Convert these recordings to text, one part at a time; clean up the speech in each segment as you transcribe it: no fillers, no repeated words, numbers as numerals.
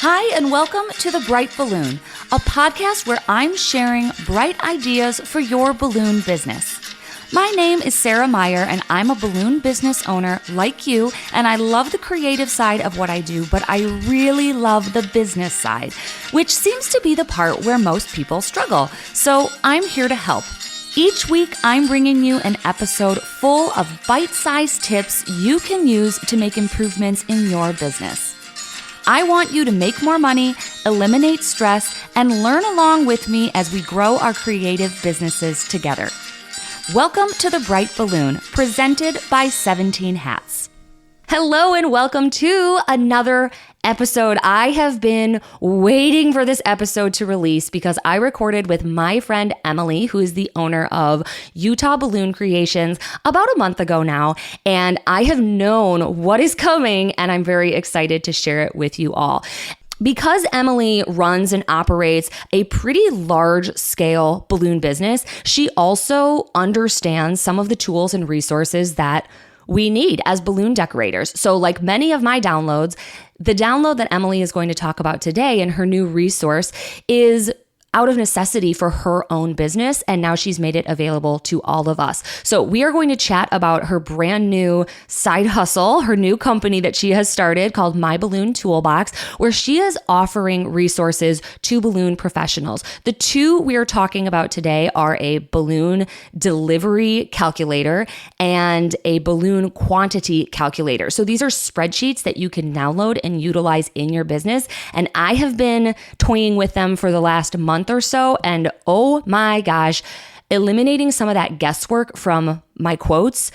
Hi, and welcome to The Bright Balloon, a podcast where I'm sharing bright ideas for your balloon business. My name is Sarah Meyer, and I'm a balloon business owner like you, and I love the creative side of what I do, but I really love the business side, which seems to be the part where most people struggle. So I'm here to help. Each week, I'm bringing you an episode full of bite-sized tips you can use to make improvements in your business. I want you to make more money, eliminate stress, and learn along with me as we grow our creative businesses together. Welcome to The Bright Balloon, presented by 17 Hats. Hello and welcome to another episode. I have been waiting for this episode to release because I recorded with my friend Emily, who is the owner of Utah Balloon Creations, about a month ago now, and I have known what is coming, and I'm very excited to share it with you all. Because Emily runs and operates a pretty large scale balloon business, she also understands some of the tools and resources that we need as balloon decorators. So like many of my downloads, the download that Emily is going to talk about today and her new resource is out of necessity for her own business, and now she's made it available to all of us. So we are going to chat about her brand new side hustle, her new company that she has started called My Balloon Toolbox, where she is offering resources to balloon professionals. The two we are talking about today are a balloon delivery calculator and a balloon quantity calculator. So these are spreadsheets that you can download and utilize in your business. And I have been toying with them for the last month or so, and oh my gosh, eliminating some of that guesswork from my quotes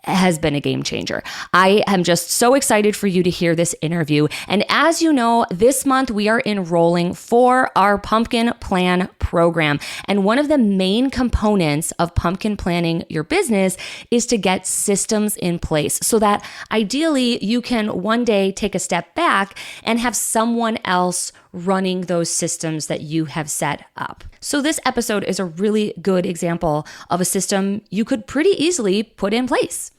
has been a game changer. I am just so excited for you to hear this interview. And as you know, this month we are enrolling for our Pumpkin Plan program. And one of the main components of pumpkin planning your business is to get systems in place so that ideally you can one day take a step back and have someone else running those systems that you have set up. So this episode is a really good example of a system you could pretty easily put in place.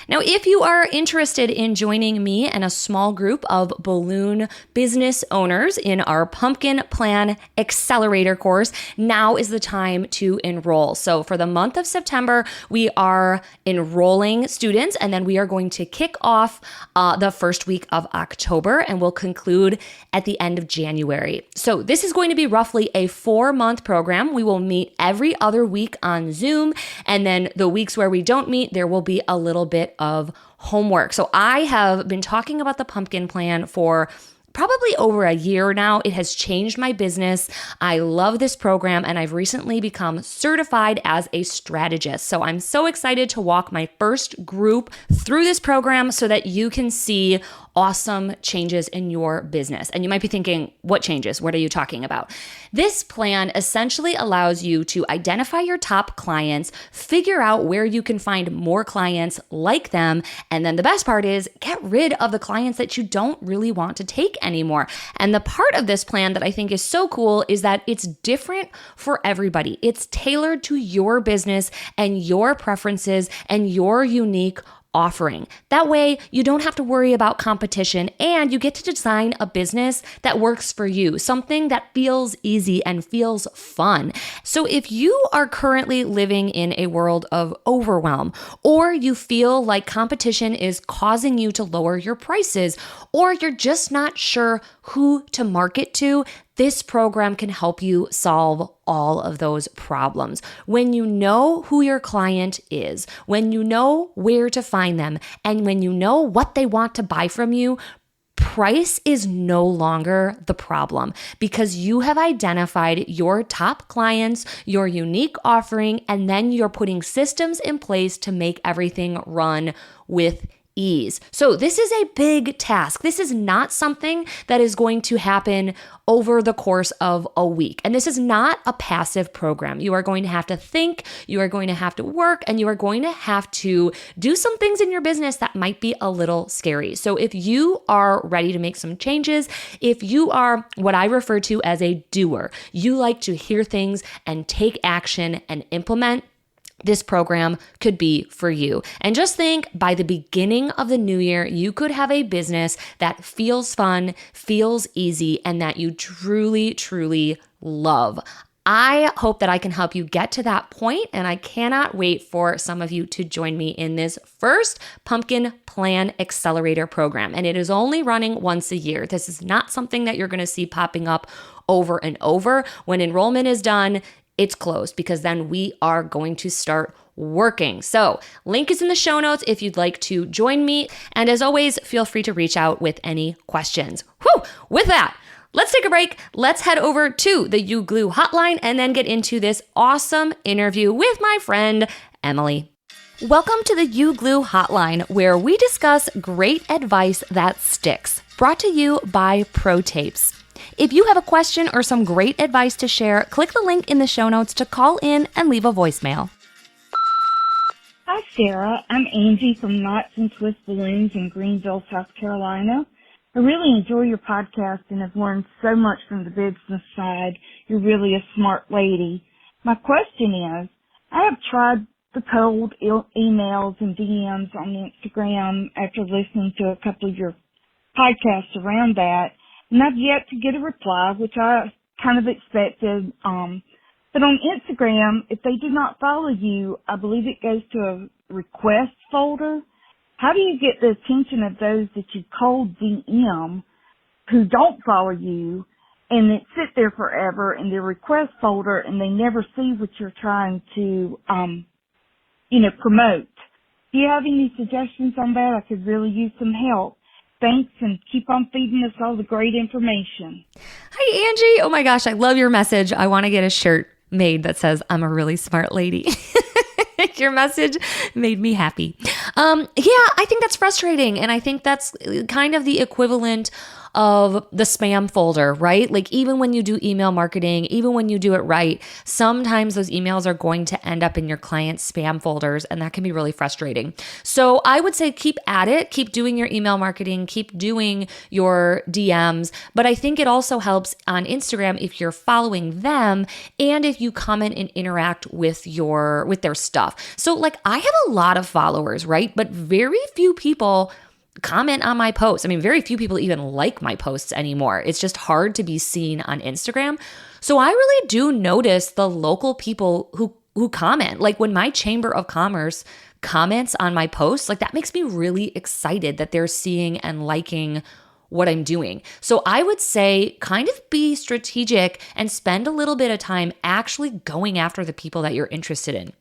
Now, if you are interested in joining me and a small group of balloon business owners in our Pumpkin Plan Accelerator course, now is the time to enroll. So for the month of September, we are enrolling students, and then we are going to kick off the first week of October, and we'll conclude at the end of January. So this is going to be roughly a 4-month program. We will meet every other week on Zoom, and then the weeks where we don't meet, there will be a little bit of homework. So I have been talking about the Pumpkin Plan for probably over a year now. It has changed my business. I love this program, and I've recently become certified as a strategist. So I'm so excited to walk my first group through this program so that you can see awesome changes in your business. And you might be thinking, what changes? What are you talking about? This plan essentially allows you to identify your top clients, figure out where you can find more clients like them, and then the best part is get rid of the clients that you don't really want to take anymore. And the part of this plan that I think is so cool is that it's different for everybody. It's tailored to your business and your preferences and your unique offering. That way, you don't have to worry about competition, and you get to design a business that works for you, something that feels easy and feels fun. So if you are currently living in a world of overwhelm, or you feel like competition is causing you to lower your prices, or you're just not sure who to market to, this program can help you solve all of those problems. When you know who your client is, when you know where to find them, and when you know what they want to buy from you, price is no longer the problem because you have identified your top clients, your unique offering, and then you're putting systems in place to make everything run with ease. So this is a big task. This is not something that is going to happen over the course of a week. And this is not a passive program. You are going to have to think, you are going to have to work, and you are going to have to do some things in your business that might be a little scary. So if you are ready to make some changes, if you are what I refer to as a doer, you like to hear things and take action and implement, this program could be for you. And just think, by the beginning of the new year, you could have a business that feels fun, feels easy, and that you truly, truly love. I hope that I can help you get to that point, and I cannot wait for some of you to join me in this first Pumpkin Plan Accelerator program. And it is only running once a year. This is not something that you're going to see popping up over and over. When enrollment is done, it's closed, because then we are going to start working. So link is in the show notes if you'd like to join me. And as always, feel free to reach out with any questions. With that, let's take a break. Let's head over to the You Glue hotline and then get into this awesome interview with my friend, Emily. Welcome to the You Glue hotline, where we discuss great advice that sticks. Brought to you by Pro Tapes. If you have a question or some great advice to share, click the link in the show notes to call in and leave a voicemail. Hi, Sarah. I'm Angie from Knots and Twist Balloons in Greenville, South Carolina. I really enjoy your podcast and have learned so much from the business side. You're really a smart lady. My question is, I have tried the cold emails and DMs on Instagram after listening to a couple of your podcasts around that, and I've yet to get a reply, which I kind of expected. But on Instagram, if they do not follow you, I believe it goes to a request folder. How do you get the attention of those that you cold DM who don't follow you, and it sit there forever in their request folder, and they never see what you're trying to, promote? Do you have any suggestions on that? I could really use some help. Thanks, and keep on feeding us all the great information. Hi, Angie. Oh my gosh, I love your message. I want to get a shirt made that says, I'm a really smart lady. Your message made me happy. I think that's frustrating. And I think that's kind of the equivalent of the spam folder, right? Like, even when you do email marketing, even when you do it right, sometimes those emails are going to end up in your client's spam folders, and that can be really frustrating. So I would say keep at it, keep doing your email marketing, keep doing your DMs. But I think it also helps on Instagram if you're following them and if you comment and interact with their stuff. So like, I have a lot of followers, right? But very few people comment on my posts. I mean, very few people even like my posts anymore. It's just hard to be seen on Instagram. So I really do notice the local people who comment. Like, when my Chamber of Commerce comments on my posts, like, that makes me really excited that they're seeing and liking what I'm doing. So I would say kind of be strategic and spend a little bit of time actually going after the people that you're interested in.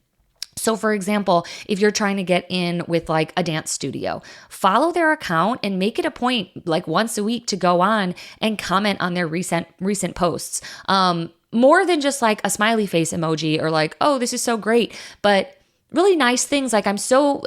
So for example, if you're trying to get in with like a dance studio, follow their account and make it a point like once a week to go on and comment on their recent posts. More than just like a smiley face emoji or like, oh, this is so great, but really nice things like I'm so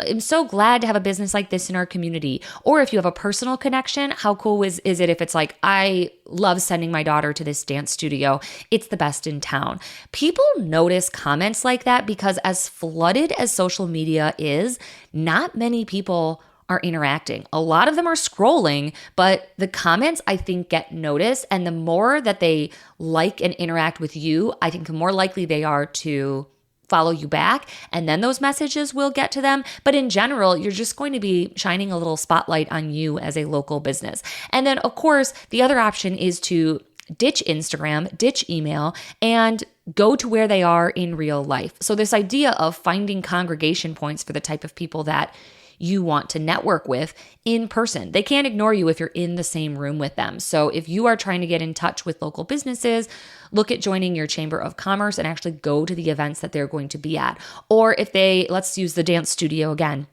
glad to have a business like this in our community. Or if you have a personal connection, how cool is it if it's like, I love sending my daughter to this dance studio. It's the best in town. People notice comments like that because as flooded as social media is, not many people are interacting. A lot of them are scrolling, but the comments I think get noticed. And the more that they like and interact with you, I think the more likely they are to follow you back, and then those messages will get to them. But in general, you're just going to be shining a little spotlight on you as a local business. And then, of course, the other option is to ditch Instagram, ditch email, and go to where they are in real life. So this idea of finding congregation points for the type of people that you want to network with in person. They can't ignore you if you're in the same room with them. So if you are trying to get in touch with local businesses, look at joining your Chamber of Commerce and actually go to the events that they're going to be at. Or if let's use the dance studio again.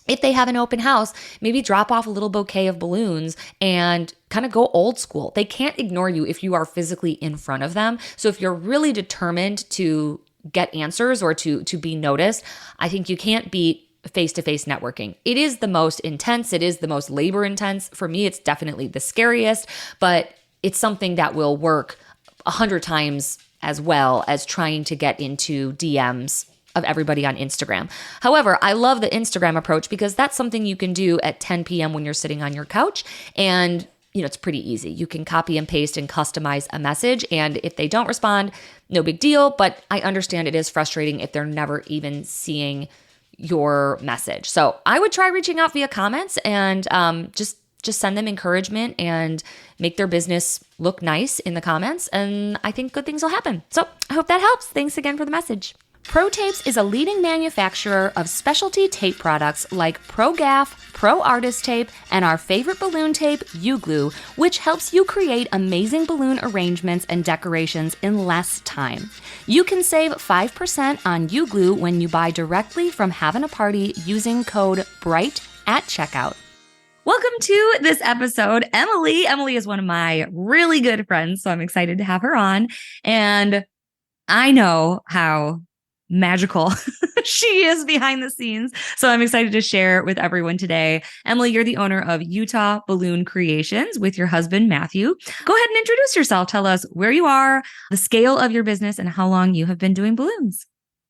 If they have an open house, maybe drop off a little bouquet of balloons and kind of go old school. They can't ignore you if you are physically in front of them. So if you're really determined to get answers or to be noticed, I think you can't beat face-to-face networking. It is the most intense. It is the most labor intense. For me, it's definitely the scariest, but it's something that will work 100 times as well as trying to get into DMs of everybody on Instagram. However, I love the Instagram approach because that's something you can do at 10 p.m. when you're sitting on your couch and it's pretty easy. You can copy and paste and customize a message. And if they don't respond, no big deal. But I understand it is frustrating if they're never even seeing your message. So I would try reaching out via comments and just send them encouragement and make their business look nice in the comments. And I think good things will happen. So I hope that helps. Thanks again for the message. Pro Tapes is a leading manufacturer of specialty tape products like Pro Gaff, Pro Artist Tape, and our favorite balloon tape, U-Glue, which helps you create amazing balloon arrangements and decorations in less time. You can save 5% on U-Glue when you buy directly from Having a Party using code BRIGHT at checkout. Welcome to this episode, Emily. Emily is one of my really good friends, so I'm excited to have her on. And I know how magical she is behind the scenes. So I'm excited to share with everyone today. Emily, you're the owner of Utah Balloon Creations with your husband, Matthew. Go ahead and introduce yourself. Tell us where you are, the scale of your business, and how long you have been doing balloons.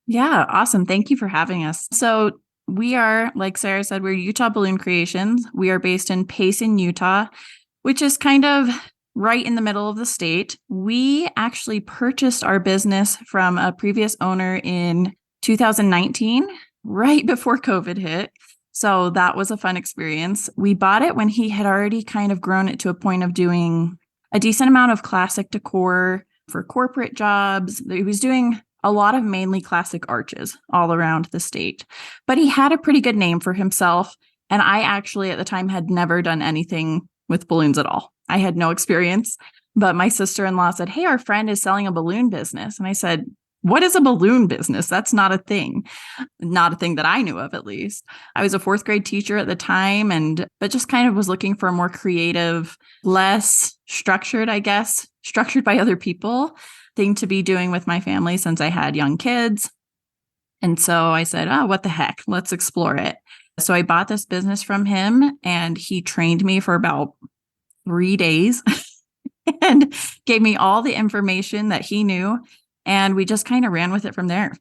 Yeah, awesome. Thank you for having us. So we are, like Sarah said, we're Utah Balloon Creations. We are based in Payson, Utah, which is kind of right in the middle of the state. We actually purchased our business from a previous owner in 2019, right before COVID hit. So that was a fun experience. We bought it when he had already kind of grown it to a point of doing a decent amount of classic decor for corporate jobs. He was doing a lot of mainly classic arches all around the state, but he had a pretty good name for himself. And I actually at the time had never done anything with balloons at all. I had no experience, but my sister-in-law said, "Hey, our friend is selling a balloon business." And I said, "What is a balloon business? That's not a thing that I knew of, at least." I was a fourth grade teacher at the time, but just kind of was looking for a more creative, less structured, I guess, structured by other people thing to be doing with my family since I had young kids. And so I said, "Oh, what the heck? Let's explore it." So I bought this business from him and he trained me for about 3 days and gave me all the information that he knew. And we just kind of ran with it from there.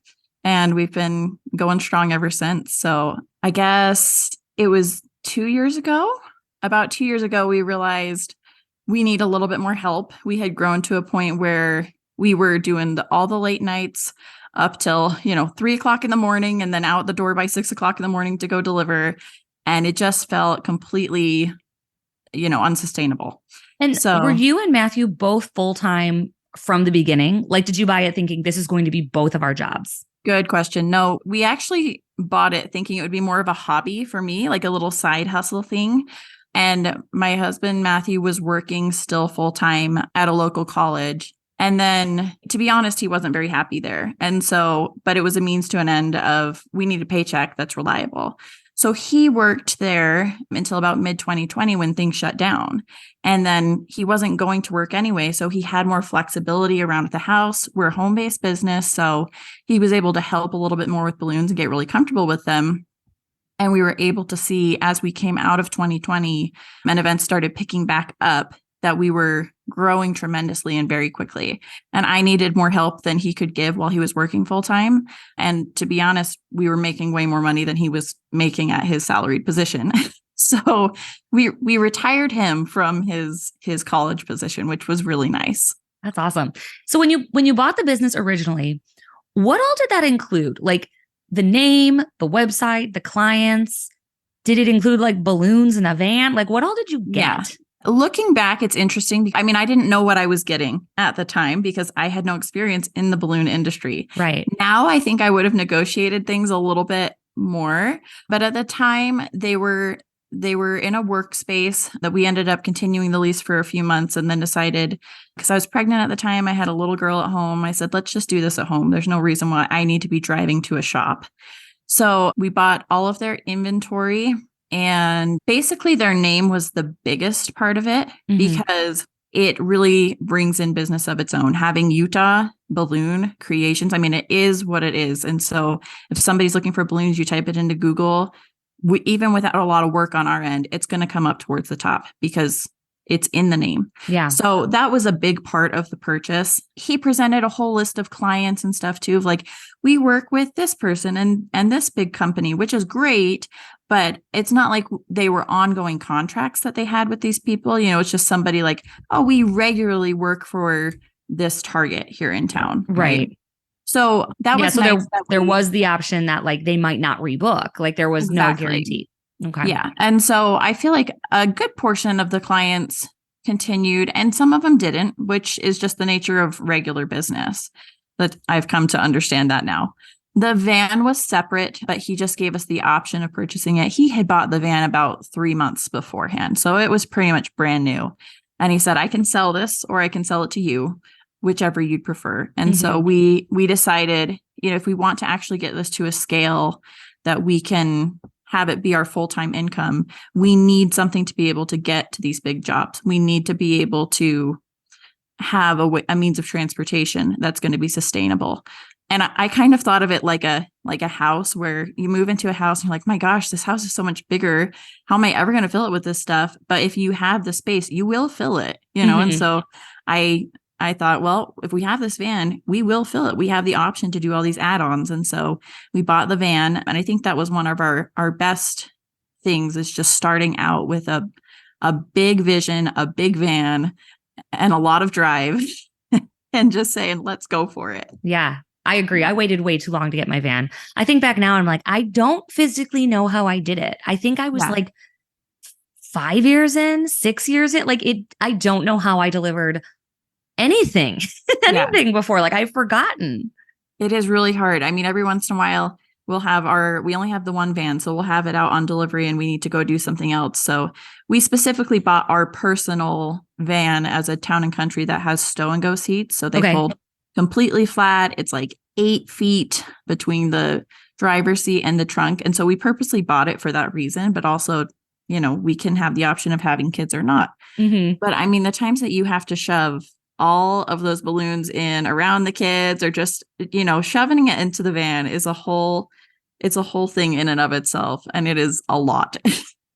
And we've been going strong ever since. So I guess it was 2 years ago. About 2 years ago, we realized we need a little bit more help. We had grown to a point where we were doing all the late nights up till, 3:00 in the morning and then out the door by 6:00 in the morning to go deliver. And it just felt completely, unsustainable. And so were you and Matthew both full-time from the beginning? Like, did you buy it thinking this is going to be both of our jobs? Good question. No, we actually bought it thinking it would be more of a hobby for me, like a little side hustle thing. And my husband, Matthew, was working still full-time at a local college. And then, to be honest, he wasn't very happy there. And so, but it was a means to an end of we need a paycheck that's reliable. So he worked there until about mid-2020 when things shut down. And then he wasn't going to work anyway. So he had more flexibility around the house. We're a home-based business. So he was able to help a little bit more with balloons and get really comfortable with them. And we were able to see as we came out of 2020 and events started picking back up that we were growing tremendously and very quickly. And I needed more help than he could give while he was working full time. And to be honest, we were making way more money than he was making at his salaried position. So we retired him from his college position, which was really nice. That's awesome. So when you bought the business originally, what all did that include? Like the name, the website, the clients? Did it include like balloons in a van? Like what all did you get? Yeah. Looking back, it's interesting. I mean, I didn't know what I was getting at the time because I had no experience in the balloon industry. Right. Now, I think I would have negotiated things a little bit more. But at the time, they were in a workspace that we ended up continuing the lease for a few months and then decided, because I was pregnant at the time, I had a little girl at home. I said, let's just do this at home. There's no reason why I need to be driving to a shop. So we bought all of their inventory. And basically their name was the biggest part of it because it really brings in business of its own. Having Utah Balloon Creations, I mean, it is what it is. And so if somebody's looking for balloons, you type it into Google, even without a lot of work on our end, it's going to come up towards the top because it's in the name. Yeah. So that was a big part of the purchase. He presented a whole list of clients and stuff too, of like, we work with this person and this big company, which is great. but it's not like they were ongoing contracts that they had with these people. It's just somebody like, oh, we regularly work for this Target here in town. Right. So that was so nice. there was the option that like they might not rebook. Like there was no Exactly. guarantee. Okay. Yeah. And so I feel like a good portion of the clients continued and some of them didn't, which is just the nature of regular business. But I've come to understand that now. The van was separate, but he just gave us the option of purchasing it. He had bought the van about 3 months beforehand. So it was pretty much brand new. And he said, I can sell this or I can sell it to you, whichever you'd prefer. And so we decided, if we want to actually get this to a scale that we can have it be our full-time income, we need something to be able to get to these big jobs. We need to be able to have a means of transportation that's going to be sustainable. And I kind of thought of it like a house where you move into a house and you're like, my gosh, this house is so much bigger. How am I ever going to fill it with this stuff? But if you have the space, you will fill it, And so I thought, well, if we have this van, we will fill it. We have the option to do all these add-ons. And so we bought the van. And I think that was one of our best things, is just starting out with a big vision, a big van, and a lot of drive and just saying, let's go for it. Yeah, I agree. I waited way too long to get my van. I think back now, I'm like, I don't physically know how I did it. I think I was like 5 years in, 6 years in, I don't know how I delivered anything before. Like I've forgotten. It is really hard. I mean, every once in a while we only have the one van, so we'll have it out on delivery and we need to go do something else. So we specifically bought our personal van as a town and country that has stow and go seats. So they fold completely flat. It's like 8 feet between the driver's seat and the trunk. And so we purposely bought it for that reason, but also, we can have the option of having kids or not. But I mean, the times that you have to shove all of those balloons in around the kids or just, shoving it into the van is a whole thing in and of itself. And it is a lot.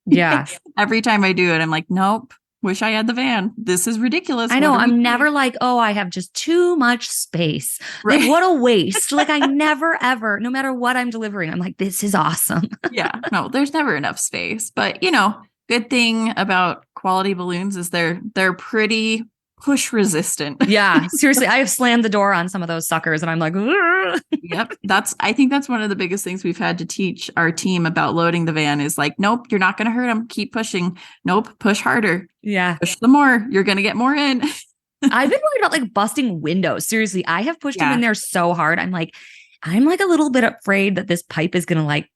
Yeah. Every time I do it, I'm like, nope, wish I had the van. This is ridiculous. I know. I'm never like, oh, I have just too much space. Right. Like, what a waste. Like I never, ever, no matter what I'm delivering, I'm like, this is awesome. Yeah. No, there's never enough space. But, good thing about quality balloons is they're pretty push resistant. Yeah, seriously. I have slammed the door on some of those suckers and I'm like, yep. I think that's one of the biggest things we've had to teach our team about loading the van is like, nope, you're not going to hurt them. Keep pushing. Nope. Push harder. Yeah. Push some more. You're going to get more in. I've been worried about like busting windows. Seriously. I have pushed them in there so hard. I'm like a little bit afraid that this pipe is going to like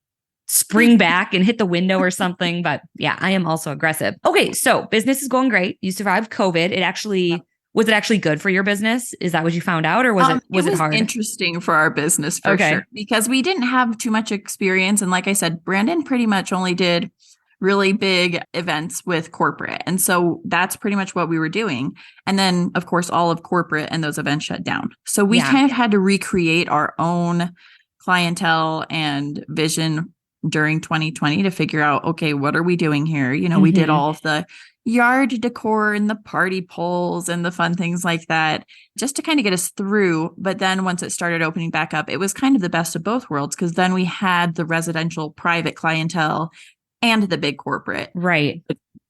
spring back and hit the window or something. But yeah, I am also aggressive. Okay. So business is going great. You survived COVID. Was it actually good for your business? Is that what you found out, or was it hard? Interesting for our business for sure, because we didn't have too much experience. And like I said, Brandon pretty much only did really big events with corporate. And so that's pretty much what we were doing. And then of course, all of corporate and those events shut down. So we kind of had to recreate our own clientele and vision during 2020 to figure out, okay, what are we doing here? We did all of the yard decor and the party poles and the fun things like that just to kind of get us through. But then once it started opening back up, it was kind of the best of both worlds, because then we had the residential private clientele and the big corporate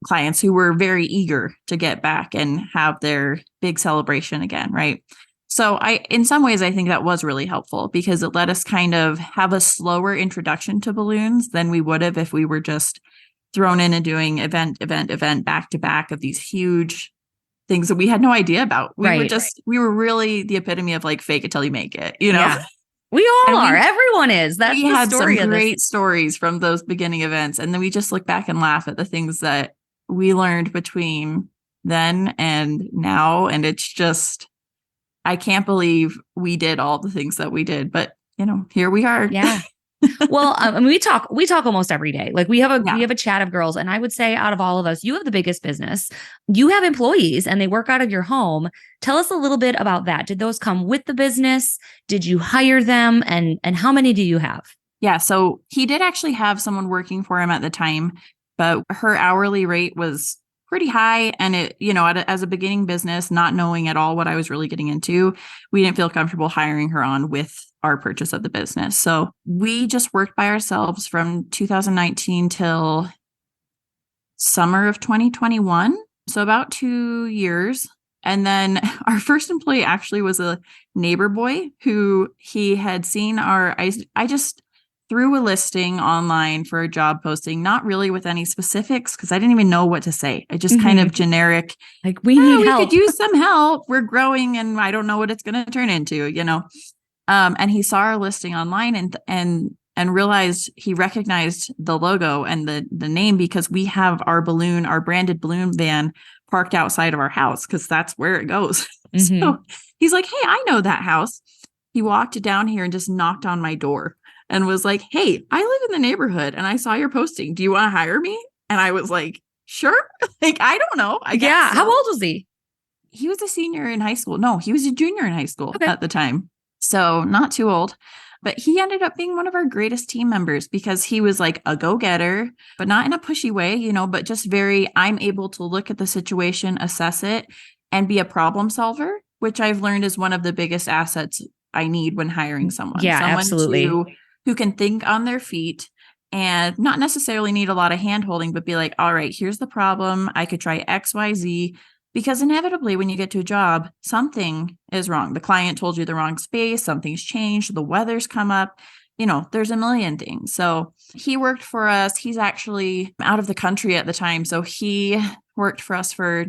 clients who were very eager to get back and have their big celebration again. Right. So in some ways, I think that was really helpful because it let us kind of have a slower introduction to balloons than we would have if we were just thrown in and doing event back to back of these huge things that we had no idea about. We were really the epitome of like fake it till you make it, Yeah. We all are. Everyone is. That's we the had story some of great stories from those beginning events. And then we just look back and laugh at the things that we learned between then and now. And it's just, I can't believe we did all the things that we did, but here we are. Yeah. Well, we talk almost every day. Like we have a chat of girls, and I would say out of all of us, you have the biggest business. You have employees and they work out of your home. Tell us a little bit about that. Did those come with the business? Did you hire them? And how many do you have? Yeah. So he did actually have someone working for him at the time, but her hourly rate was pretty high. And it, as a beginning business, not knowing at all what I was really getting into, we didn't feel comfortable hiring her on with our purchase of the business. So we just worked by ourselves from 2019 till summer of 2021. So about 2 years. And then our first employee actually was a neighbor boy who he had seen I just threw a listing online for a job posting, not really with any specifics because I didn't even know what to say. I just kind of generic, like we need help. We could use some help. We're growing and I don't know what it's going to turn into, and he saw our listing online and realized he recognized the logo and the name because we have our branded balloon van parked outside of our house because that's where it goes. So he's like, hey, I know that house. He walked down here and just knocked on my door and was like, hey, I live in the neighborhood and I saw your posting. Do you want to hire me? And I was like, sure. Like, I don't know. I guess. Yeah. So. How old was he? He was a senior in high school. No, he was a junior in high school at the time. So not too old. But he ended up being one of our greatest team members because he was like a go-getter, but not in a pushy way, but just I'm able to look at the situation, assess it, and be a problem solver, which I've learned is one of the biggest assets I need when hiring someone. Yeah, someone absolutely. Who can think on their feet and not necessarily need a lot of hand holding, but be like, all right, here's the problem. I could try X, Y, Z. Because inevitably, when you get to a job, something is wrong. The client told you the wrong space, something's changed, the weather's come up, there's a million things. So he worked for us. He's actually out of the country at the time. So he worked for us for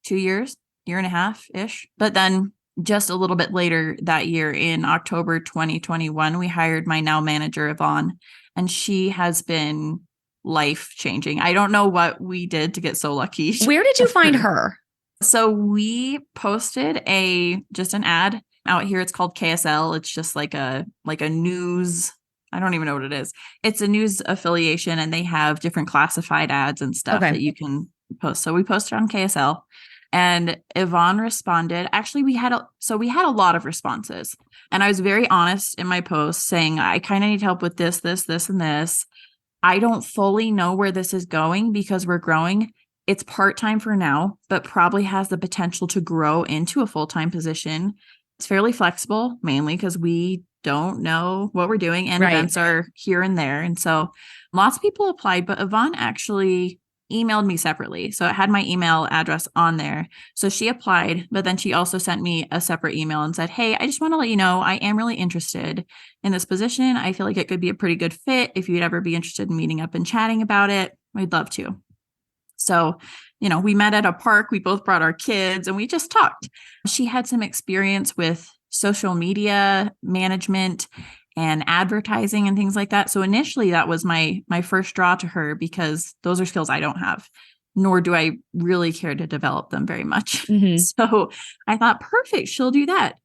2 years, year and a half-ish. But then just a little bit later that year in October 2021, we hired my now manager, Yvonne, and she has been life-changing. I don't know what we did to get so lucky. Where did you find her? So we posted just an ad out here. It's called KSL. It's just like a news. I don't even know what it is. It's a news affiliation and they have different classified ads and stuff that you can post. So we posted on KSL and Yvonne responded. Actually, we had a lot of responses and I was very honest in my post saying, I kind of need help with this, and this. I don't fully know where this is going because we're growing. It's part-time for now, but probably has the potential to grow into a full-time position. It's fairly flexible, mainly because we don't know what we're doing and events are here and there. And so lots of people applied, but Yvonne actually emailed me separately. So it had my email address on there. So she applied, but then she also sent me a separate email and said, hey, I just want to let you know, I am really interested in this position. I feel like it could be a pretty good fit. If you'd ever be interested in meeting up and chatting about it, we'd love to. So, we met at a park, we both brought our kids and we just talked. She had some experience with social media management and advertising and things like that. So initially that was my first draw to her because those are skills I don't have, nor do I really care to develop them very much. So I thought, perfect, she'll do that.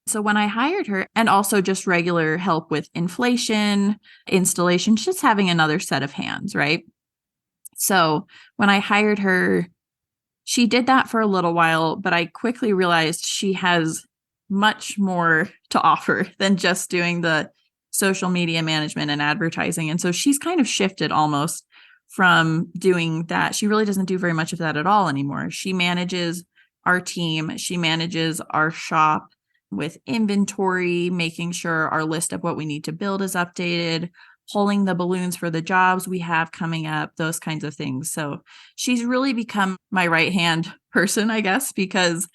So when I hired her and also just regular help with inflation, installation, just having another set of hands, right? So when I hired her, she did that for a little while, but I quickly realized she has much more to offer than just doing the social media management and advertising. And so she's kind of shifted almost from doing that. She really doesn't do very much of that at all anymore. She manages our team. She manages our shop with inventory, making sure our list of what we need to build is updated, pulling the balloons for the jobs we have coming up, those kinds of things. So she's really become my right-hand person, I guess, because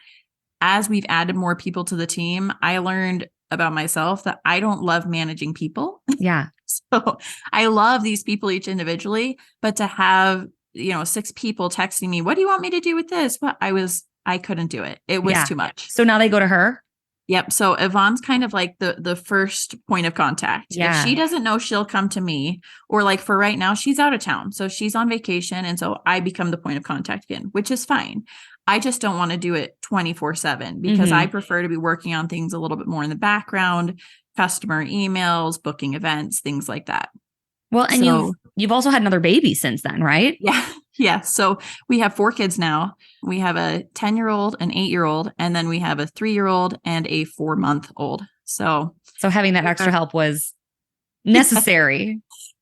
as we've added more people to the team, I learned about myself that I don't love managing people. Yeah. So I love these people each individually, but to have, 6 people texting me, what do you want me to do with this? But I couldn't do it. It was too much. So now they go to her? Yep. So Yvonne's kind of like the first point of contact. Yeah. If she doesn't know, she'll come to me, or like for right now, she's out of town. So she's on vacation. And so I become the point of contact again, which is fine. I just don't want to do it 24/7 because I prefer to be working on things a little bit more in the background, customer emails, booking events, things like that. Well, and you've also had another baby since then, right? Yeah. Yeah. So we have 4 kids now. We have a 10-year-old, an 8-year-old, and then we have a 3-year-old and a 4-month-old. So having that extra help was necessary.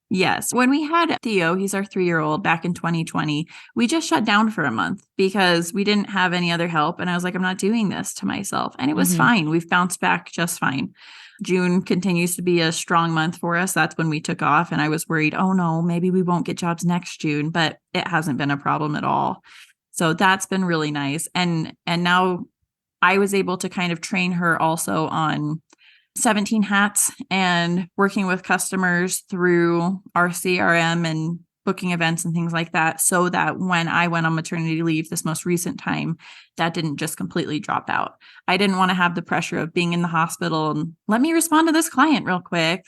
Yes. When we had Theo, he's our 3-year-old back in 2020, we just shut down for a month because we didn't have any other help. And I was like, I'm not doing this to myself. And it was fine. We've bounced back just fine. June continues to be a strong month for us. That's when we took off. And I was worried, oh no, maybe we won't get jobs next June, but it hasn't been a problem at all. So that's been really nice. And now I was able to kind of train her also on 17 hats and working with customers through our CRM and booking events and things like that, so that when I went on maternity leave this most recent time, that didn't just completely drop out. I didn't want to have the pressure of being in the hospital and let me respond to this client real quick.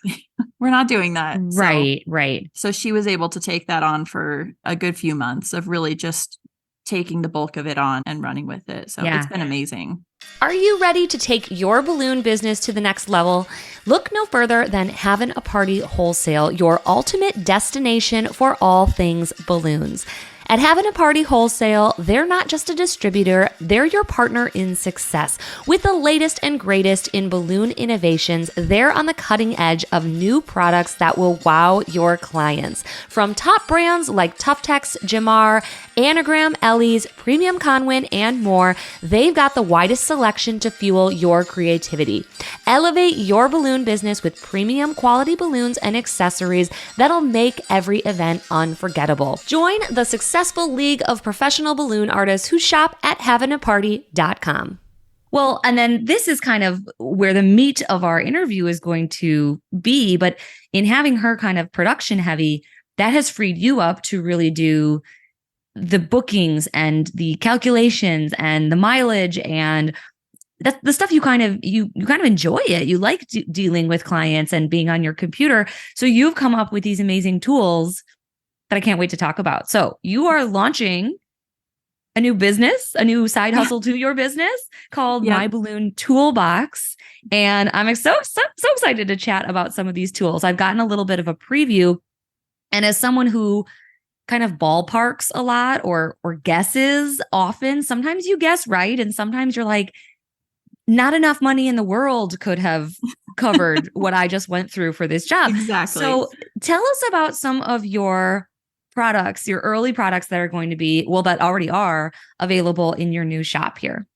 We're not doing that. Right, right. So she was able to take that on for a good few months of really just taking the bulk of it on and running with it. So it's been amazing. Are you ready to take your balloon business to the next level? Look no further than Having a Party Wholesale, your ultimate destination for all things balloons. At Having a Party Wholesale, they're not just a distributor, they're your partner in success. With the latest and greatest in balloon innovations, they're on the cutting edge of new products that will wow your clients. From top brands like Tuftex, Jamar, Anagram, Ellie's, Premium Conwin, and more, they've got the widest selection to fuel your creativity. Elevate your balloon business with premium quality balloons and accessories that'll make every event unforgettable. Join the successful league of professional balloon artists who shop at havingaparty.com. Well, and then this is kind of where the meat of our interview is going to be, but in having her kind of production heavy, that has freed you up to really do the bookings and the calculations and the mileage and that's the stuff you kind of enjoy it. You like dealing with clients and being on your computer. So you've come up with these amazing tools that I can't wait to talk about. So you are launching a new business, a new side hustle to your business called My Balloon Toolbox. And I'm so excited to chat about some of these tools. I've gotten a little bit of a preview. And as someone who kind of ballparks a lot or guesses often, sometimes you guess right. And sometimes you're like, not enough money in the world could have covered what I just went through for this job. Exactly. So tell us about some of your products, your early products that are going to be, that already are available in your new shop here.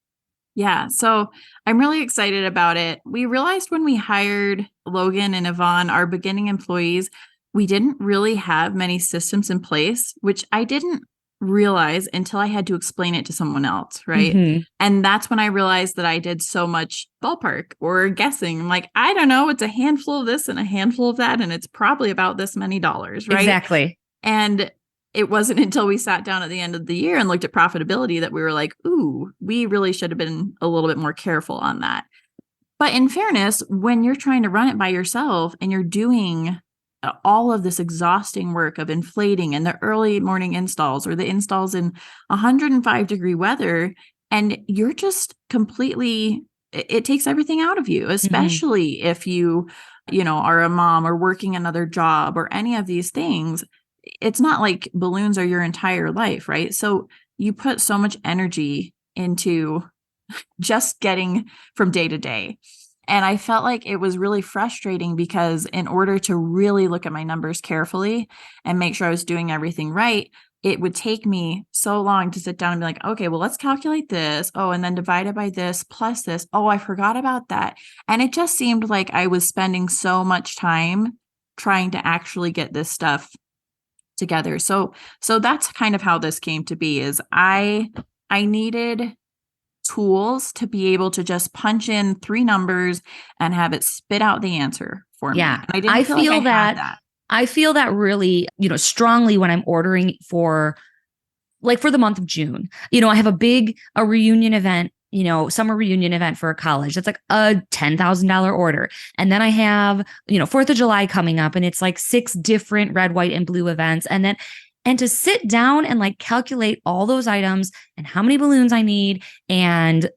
Yeah. So I'm really excited about it. We realized when we hired Logan and Yvonne, our beginning employees, we didn't really have many systems in place, which I didn't realize until I had to explain it to someone else. Right. Mm-hmm. And that's when I realized that I did so much ballpark or guessing. I'm like, I don't know, it's a handful of this and a handful of that. And it's probably about this many dollars. Right. Exactly. And it wasn't until we sat down at the end of the year and looked at profitability that we were like, ooh, we really should have been a little bit more careful on that. But in fairness, when you're trying to run it by yourself and you're doing all of this exhausting work of inflating and the early morning installs or the installs in 105-degree weather, and you're just completely, it takes everything out of you, especially if you are a mom or working another job or any of these things. It's not like balloons are your entire life, right? So you put so much energy into just getting from day to day. And I felt like it was really frustrating because in order to really look at my numbers carefully and make sure I was doing everything right, it would take me so long to sit down and be like, okay, well, let's calculate this. Oh, and then divide it by this plus this. Oh, I forgot about that. And it just seemed like I was spending so much time trying to actually get this stuff together. So that's kind of how this came to be, is I needed tools to be able to just punch in 3 numbers and have it spit out the answer for me. Yeah. And I feel that. I feel that really, strongly when I'm ordering for the month of June. I have a reunion event, summer reunion event for a college. That's like a $10,000 order. And then I have, 4th of July coming up and it's like 6 different red, white, and blue events. And to sit down and calculate all those items and how many balloons I need. And,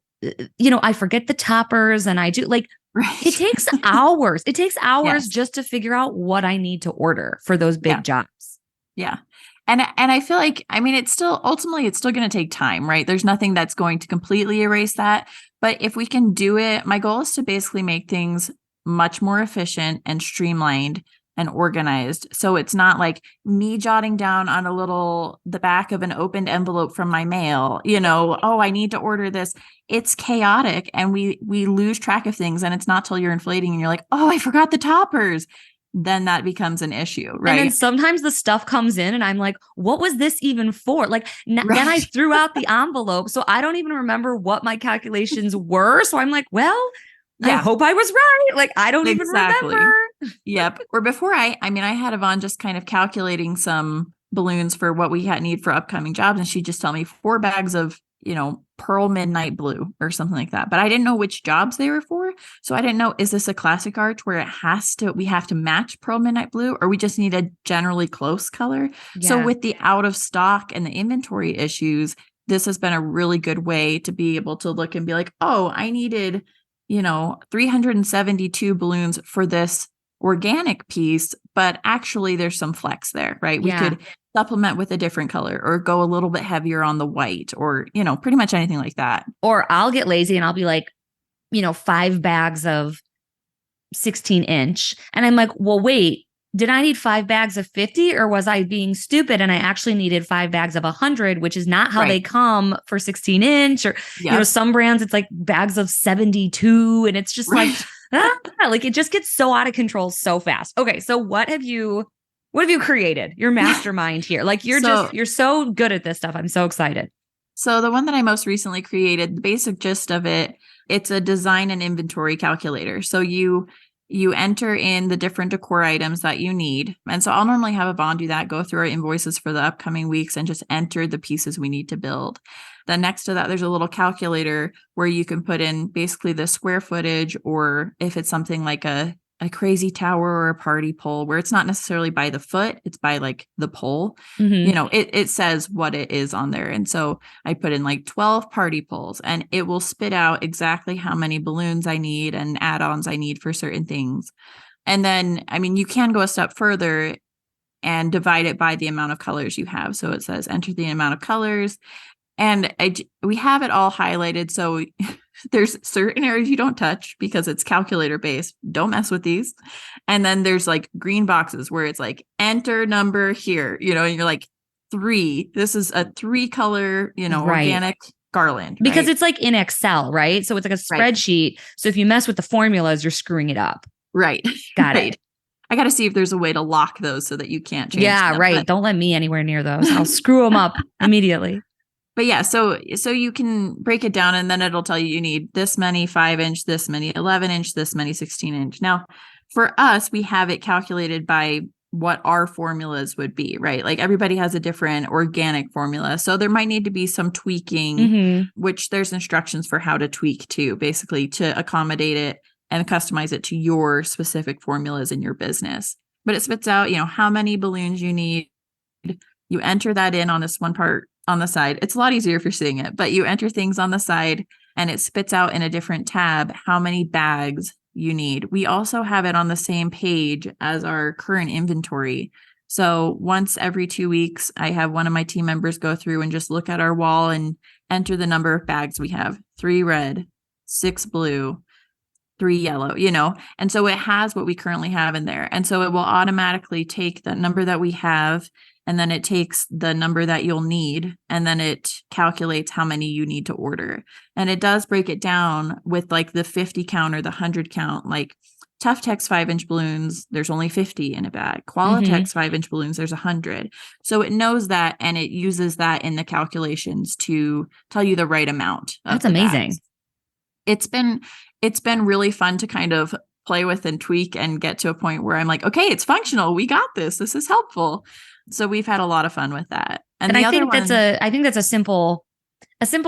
I forget the toppers and I do right. It takes hours. It takes hours just to figure out what I need to order for those big jobs. Yeah. And I feel like, it's still going to take time, right? There's nothing that's going to completely erase that. But if we can do it, my goal is to basically make things much more efficient and streamlined and organized. So it's not like me jotting down on the back of an opened envelope from my mail, oh, I need to order this. It's chaotic and we lose track of things. And it's not till you're inflating and you're like, oh, I forgot the toppers. Then that becomes an issue, right? And then sometimes the stuff comes in and I'm like, what was this even for? Like, then I threw out the envelope. So I don't even remember what my calculations were. So I'm like, well, I hope I was right. Like, I don't even remember. Yep. Or before I had Yvonne just kind of calculating some balloons for what we need for upcoming jobs. And she'd just tell me 4 bags of, pearl midnight blue or something like that. But I didn't know which jobs they were for. So I didn't know, is this a classic arch where we have to match pearl midnight blue, or we just need a generally close color? Yeah. So with the out of stock and the inventory issues, this has been a really good way to be able to look and be like, oh, I needed, 372 balloons for this organic piece, but actually there's some flex there, right? We could supplement with a different color or go a little bit heavier on the white or, pretty much anything like that. Or I'll get lazy and I'll be like, 5 bags of 16-inch. And I'm like, well, wait, did I need 5 bags of 50 or was I being stupid? And I actually needed 5 bags of 100, which is not how they come for 16-inch or, some brands, it's like bags of 72. And it's just like, like it just gets so out of control so fast. Okay. So what have you created? Your mastermind here. Like you're so good at this stuff. I'm so excited. So the one that I most recently created, the basic gist of it, it's a design and inventory calculator. So you enter in the different decor items that you need. And so I'll normally have Yvonne do that, go through our invoices for the upcoming weeks and just enter the pieces we need to build. Then next to that, there's a little calculator where you can put in basically the square footage, or if it's something like a crazy tower or a party pole where it's not necessarily by the foot, it's by like the pole, it says what it is on there. And so I put in like 12 party poles and it will spit out exactly how many balloons I need and add-ons I need for certain things. And then, you can go a step further and divide it by the amount of colors you have. So it says enter the amount of colors. And we have it all highlighted. So there's certain areas you don't touch because it's calculator based. Don't mess with these. And then there's like green boxes where it's like enter number here, and you're like 3. This is a 3 color, organic garland. Because it's like in Excel, right? So it's like a spreadsheet. Right. So if you mess with the formulas, you're screwing it up. Right. Got it. I got to see if there's a way to lock those so that you can't change them. Right. But don't let me anywhere near those. I'll screw them up immediately. But yeah, so you can break it down and then it'll tell you need this many 5-inch, this many 11-inch, this many 16-inch. Now, for us, we have it calculated by what our formulas would be, right? Like everybody has a different organic formula. So there might need to be some tweaking, which there's instructions for how to tweak too, basically to accommodate it and customize it to your specific formulas in your business. But it spits out, how many balloons you need. You enter that in on this one part on the side. It's a lot easier if you're seeing it, but you enter things on the side and it spits out in a different tab how many bags you need. We also have it on the same page as our current inventory. So once every 2 weeks, I have one of my team members go through and just look at our wall and enter the number of bags we have. 3 red, 6 blue, 3 yellow, and so it has what we currently have in there. And so it will automatically take the number that we have, and then it takes the number that you'll need, and then it calculates how many you need to order. And it does break it down with like the 50 count or the 100 count, like Tough Tex 5-inch balloons, there's only 50 in a bag. Qualitex 5-inch balloons, there's 100. So it knows that, and it uses that in the calculations to tell you the right amount. That's amazing. Bags. It's been really fun to kind of play with and tweak and get to a point where I'm like, okay, it's functional. We got this. This is helpful. So we've had a lot of fun with that. And I think that's a simple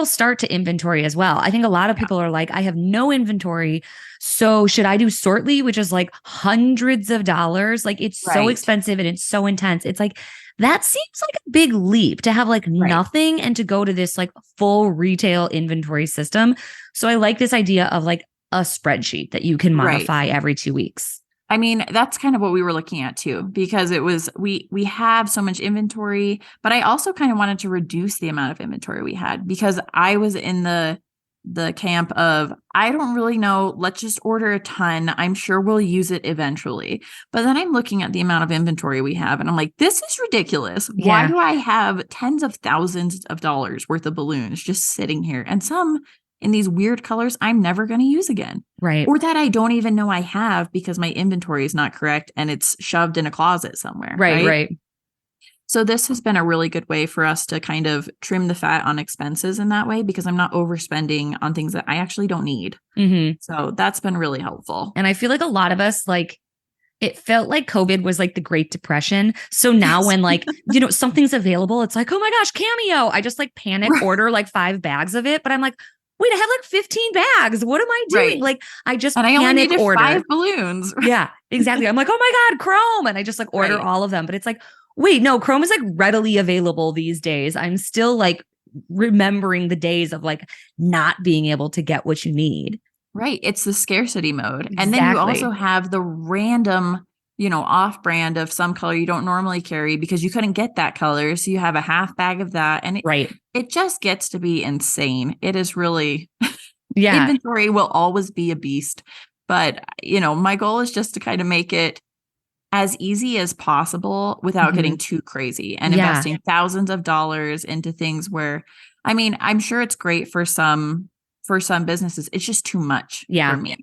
start to inventory as well. I think a lot of people are like, I have no inventory. So should I do Sortly, which is like hundreds of dollars? Like it's so expensive and it's so intense. It's like, that seems like a big leap to have like nothing and to go to this like full retail inventory system. So I like this idea of like a spreadsheet that you can modify every 2 weeks. That's kind of what we were looking at too, because it was, we have so much inventory, but I also kind of wanted to reduce the amount of inventory we had because I was in the the camp of, I don't really know, let's just order a ton. I'm sure we'll use it eventually. But then I'm looking at the amount of inventory we have and I'm like, this is ridiculous. Why Yeah. do I have tens of thousands of dollars worth of balloons just sitting here? And some in these weird colors I'm never going to use again. Right. Or that I don't even know I have because my inventory is not correct and it's shoved in a closet somewhere. Right. So this has been a really good way for us to kind of trim the fat on expenses in that way, because I'm not overspending on things that I actually don't need. Mm-hmm. So that's been really helpful. And I feel like a lot of us, like, it felt like COVID was like the Great Depression. So now when like, something's available, it's like, oh my gosh, Cameo. I just like panic order like 5 bags of it. But I'm like, wait, I have like 15 bags. What am I doing? Right. Like I just and I only panic needed order 5 balloons. Yeah, exactly. I'm like, oh my God, Chrome. And I just like order all of them. But it's like, wait, no, Chrome is like readily available these days. I'm still like remembering the days of like not being able to get what you need. Right. It's the scarcity mode. Exactly. And then you also have the random, off brand of some color you don't normally carry because you couldn't get that color. So you have a half bag of that. And it just gets to be insane. It is really, inventory will always be a beast. But, my goal is just to kind of make it as easy as possible without getting too crazy and investing thousands of dollars into things where, I mean, I'm sure it's great for some businesses. It's just too much for me.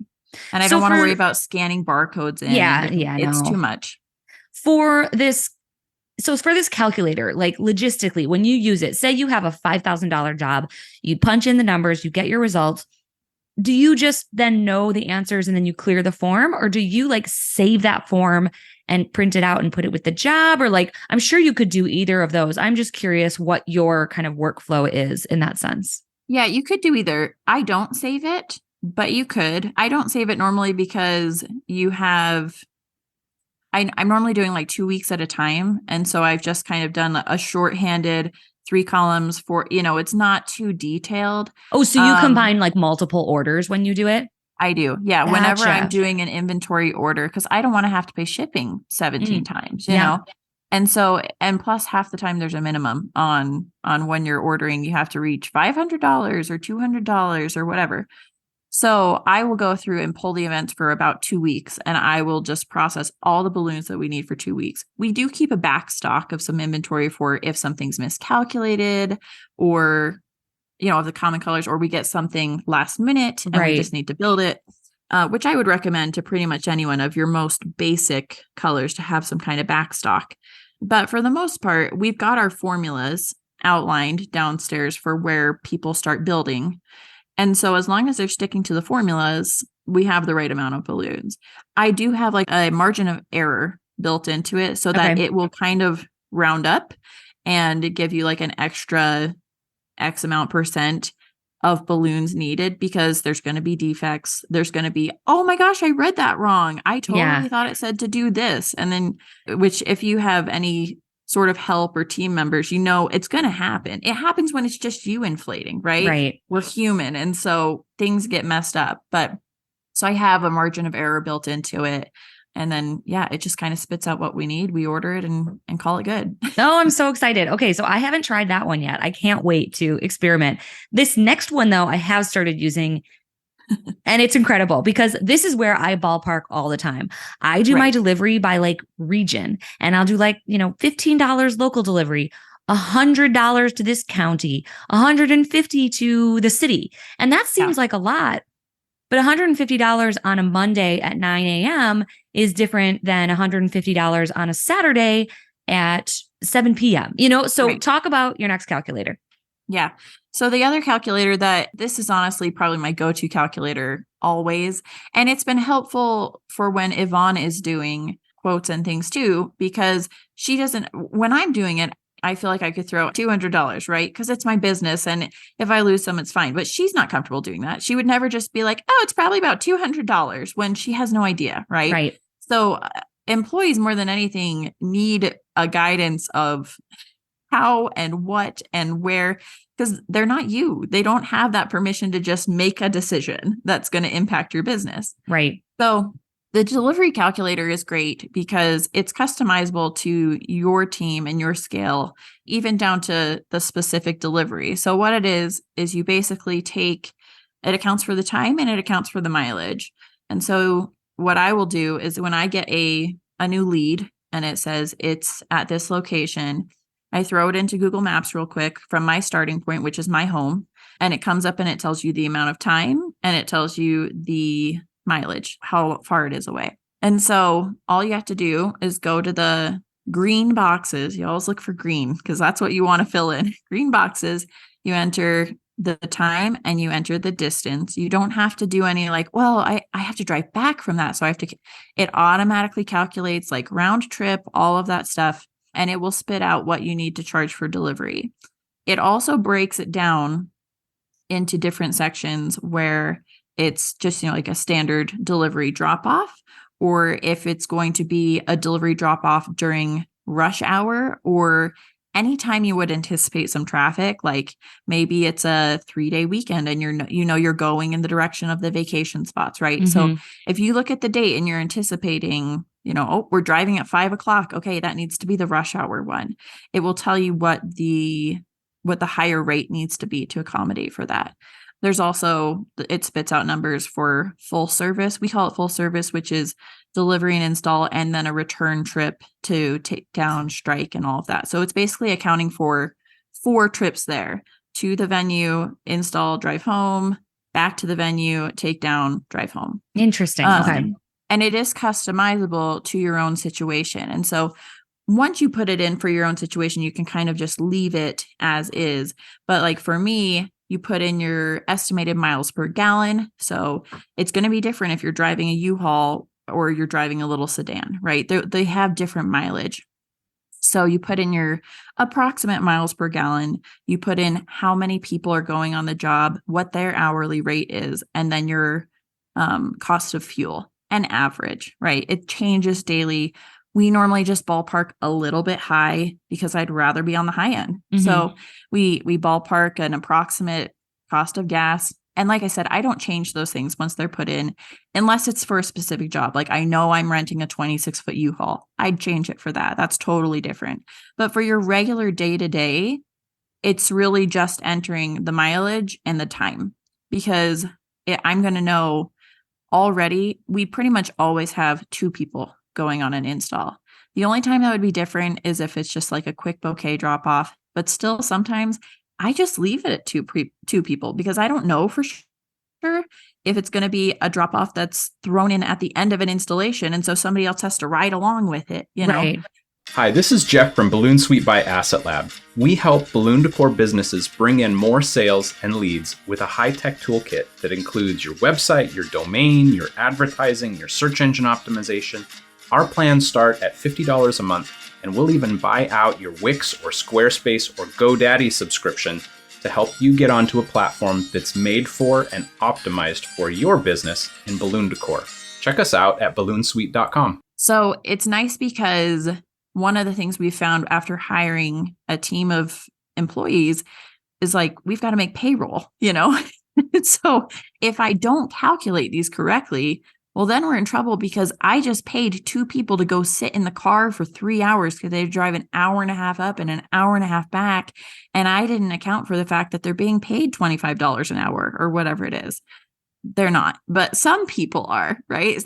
And I don't want to worry about scanning barcodes in. It's too much. For this calculator, like logistically, when you use it, say you have a $5,000 job, you punch in the numbers, you get your results. Do you just then know the answers and then you clear the form? Or do you like save that form and print it out and put it with the job? Or like, I'm sure you could do either of those. I'm just curious what your kind of workflow is in that sense. Yeah, you could do either. I don't save it, but you could. I don't save it normally because I'm normally doing like 2 weeks at a time. And so I've just kind of done a shorthanded 3 columns for, it's not too detailed. Oh, so you combine like multiple orders when you do it? I do. Yeah. Gotcha. Whenever I'm doing an inventory order, because I don't want to have to pay shipping 17 times, you know? And so, and plus half the time there's a minimum on when you're ordering, you have to reach $500 or $200 or whatever. So I will go through and pull the events for about 2 weeks, and I will just process all the balloons that we need for 2 weeks. We do keep a back stock of some inventory for if something's miscalculated or, of the common colors, or we get something last minute and we just need to build it, which I would recommend to pretty much anyone of your most basic colors to have some kind of back stock. But for the most part, we've got our formulas outlined downstairs for where people start building. And so as long as they're sticking to the formulas, we have the right amount of balloons. I do have like a margin of error built into it so that it will kind of round up and give you like an extra X amount % of balloons needed, because there's going to be defects. There's going to be, oh my gosh, I read that wrong. I totally thought it said to do this. And then, which if you have any sort of help or team members, it's going to happen. It happens when it's just you inflating, right? Right. We're human. And so things get messed up. But so I have a margin of error built into it. And then, it just kind of spits out what we need. We order it and call it good. Oh, I'm so excited. Okay. So I haven't tried that one yet. I can't wait to experiment. This next one though, I have started using and it's incredible because this is where I ballpark all the time. I do my delivery by like region, and I'll do like, $15 local delivery, $100 to this county, $150 to the city. And that seems like a lot. But $150 on a Monday at 9 a.m. is different than $150 on a Saturday at 7 p.m. So talk about your next calculator. Yeah. So the other calculator this is honestly probably my go-to calculator always. And it's been helpful for when Yvonne is doing quotes and things too, because when I'm doing it, I feel like I could throw $200, right? Because it's my business. And if I lose some, it's fine. But she's not comfortable doing that. She would never just be like, oh, it's probably about $200 when she has no idea. Right. Right. So employees more than anything need a guidance of how and what and where, because they're not you. They don't have that permission to just make a decision that's going to impact your business. Right. So the delivery calculator is great because it's customizable to your team and your scale, even down to the specific delivery. So what it is you basically take It accounts for the time and it accounts for the mileage. And so what I will do is when I get a new lead and it says it's at this location, I throw it into Google Maps real quick from my starting point, which is my home. And it comes up and it tells you the amount of time and it tells you the mileage, how far it is away. And so all you have to do is go to the green boxes. You always look for green because that's what you want to fill in. Green boxes, you enter the time and you enter the distance. You don't have to do any like, well, I have to drive back from that. So I have to, it automatically calculates like round trip, all of that stuff, and it will spit out what you need to charge for delivery. It also breaks it down into different sections where it's just, like a standard delivery drop off, or if it's going to be a delivery drop off during rush hour or anytime you would anticipate some traffic, like maybe it's a 3-day weekend and you're going in the direction of the vacation spots, right? Mm-hmm. So if you look at the date and you're anticipating, we're driving at 5:00. Okay, that needs to be the rush hour one. It will tell you what the higher rate needs to be to accommodate for that. There's also, it spits out numbers for full service. We call it full service, which is delivery and install, and then a return trip to take down, strike, and all of that. So it's basically accounting for 4 trips there: to the venue, install, drive home, back to the venue, take down, drive home. Interesting. Okay. And it is customizable to your own situation. And so once you put it in for your own situation, you can kind of just leave it as is. But like for me, you put in your estimated miles per gallon. So it's going to be different if you're driving a U-Haul or you're driving a little sedan, right? They have different mileage. So you put in your approximate miles per gallon, you put in how many people are going on the job, what their hourly rate is, and then your cost of fuel and average, right? It changes daily. We normally just ballpark a little bit high because I'd rather be on the high end. Mm-hmm. So we ballpark an approximate cost of gas. And like I said, I don't change those things once they're put in, unless it's for a specific job. Like I know I'm renting a 26-foot U-Haul. I'd change it for that. That's totally different. But for your regular day-to-day, it's really just entering the mileage and the time, because I'm going to know already. We pretty much always have 2 people going on an install. The only time that would be different is if it's just like a quick bouquet drop off, but still sometimes I just leave it at 2 people because I don't know for sure if it's going to be a drop off that's thrown in at the end of an installation. And so somebody else has to ride along with it, Right. Hi, this is Jeff from Balloon Suite by Asset Lab. We help balloon decor businesses bring in more sales and leads with a high-tech toolkit that includes your website, your domain, your advertising, your search engine optimization. Our plans start at $50 a month, and we'll even buy out your Wix or Squarespace or GoDaddy subscription to help you get onto a platform that's made for and optimized for your business in balloon decor. Check us out at balloonsuite.com. So it's nice because one of the things we found after hiring a team of employees is like, we've got to make payroll, So if I don't calculate these correctly, well, then we're in trouble because I just paid 2 people to go sit in the car for 3 hours because they drive an hour and a half up and an hour and a half back. And I didn't account for the fact that they're being paid $25 an hour or whatever it is. They're not, but some people are, right?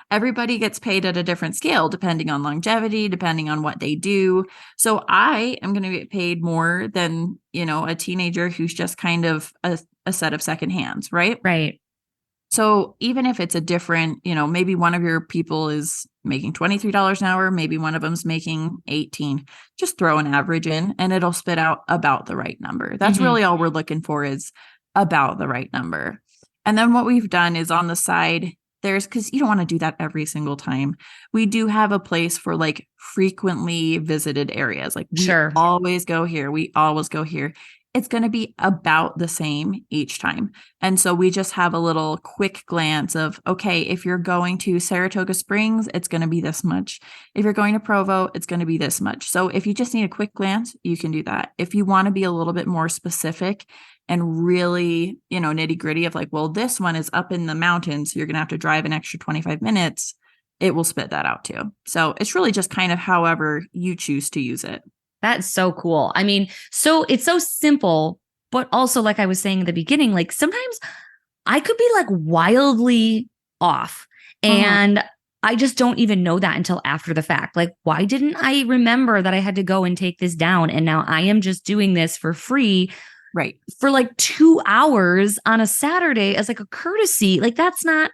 Everybody gets paid at a different scale, depending on longevity, depending on what they do. So I am going to get paid more than, a teenager who's just kind of a set of second hands, right? Right. So even if it's a different, maybe one of your people is making $23 an hour, maybe one of them's making 18, just throw an average in and it'll spit out about the right number. That's really all we're looking for, is about the right number. And then what we've done is on the side, because you don't want to do that every single time. We do have a place for like frequently visited areas. Like we always go here. We always go here. It's going to be about the same each time. And so we just have a little quick glance of, okay, if you're going to Saratoga Springs, it's going to be this much. If you're going to Provo, it's going to be this much. So if you just need a quick glance, you can do that. If you want to be a little bit more specific and really, nitty gritty of like, well, this one is up in the mountains, so you're going to have to drive an extra 25 minutes, it will spit that out too. So it's really just kind of however you choose to use it. That's so cool. I mean, so it's so simple, but also like I was saying in the beginning, like sometimes I could be like wildly off. And I just don't even know that until after the fact. Like, why didn't I remember that I had to go and take this down? And now I am just doing this for free. Right. For like 2 hours on a Saturday as like a courtesy. Like, that's not